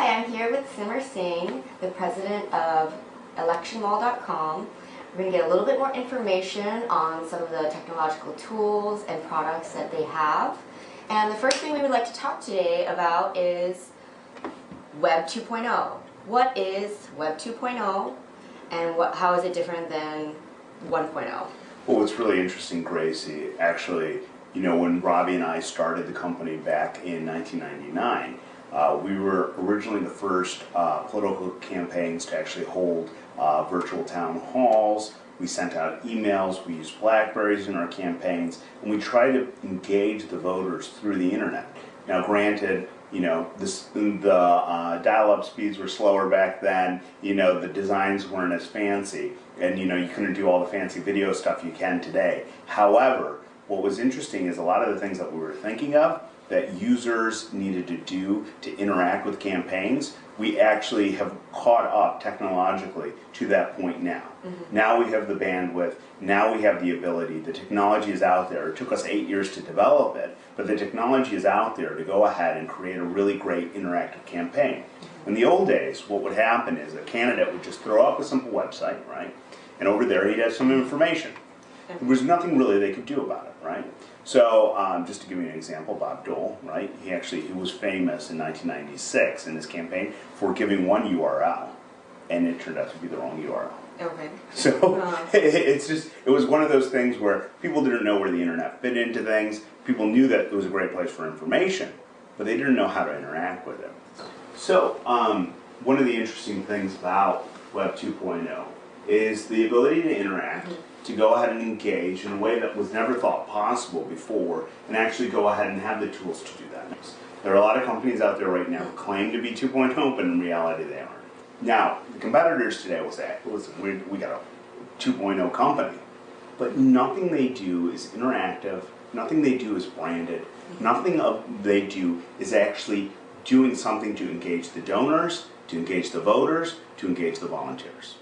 I'm here with Singh, the president of Electionmall.com. We're going to get a little bit more information on some of the technological tools and products that they have. And the first thing we would like to talk today about is Web 2.0. What is Web 2.0 and how is it different than 1.0? Well, what's really interesting, Gracie, actually, when Robbie and I started the company back in 1999, we were originally the first political campaigns to actually hold virtual town halls. We sent out emails, we used BlackBerries in our campaigns, and we tried to engage the voters through the internet. Now granted, the dial-up speeds were slower back then, the designs weren't as fancy, and you couldn't do all the fancy video stuff you can today. However, what was interesting is a lot of the things that we were thinking of that users needed to do to interact with campaigns, we actually have caught up technologically to that point now. Now we have the bandwidth, now we have the ability, the technology is out there. It took us 8 years to develop it, but the technology is out there to go ahead and create a really great interactive campaign. In the old days, what would happen is a candidate would just throw up a simple website, right? And over there he'd have some information. There was nothing really they could do about it, right? So, just to give you an example, Bob Dole, right? He was famous in 1996 in his campaign for giving one URL, and it turned out to be the wrong URL. Okay. So, it was one of those things where people didn't know where the internet fit into things. People knew that it was a great place for information, but they didn't know how to interact with it. So, one of the interesting things about Web 2.0 is the ability to interact, to go ahead and engage in a way that was never thought possible before, and actually go ahead and have the tools to do that. There are a lot of companies out there right now who claim to be 2.0, but in reality they aren't. Now, the competitors today will say, listen, we got a 2.0 company, but nothing they do is interactive, nothing they do is branded, nothing they do is actually doing something to engage the donors, to engage the voters, to engage the volunteers.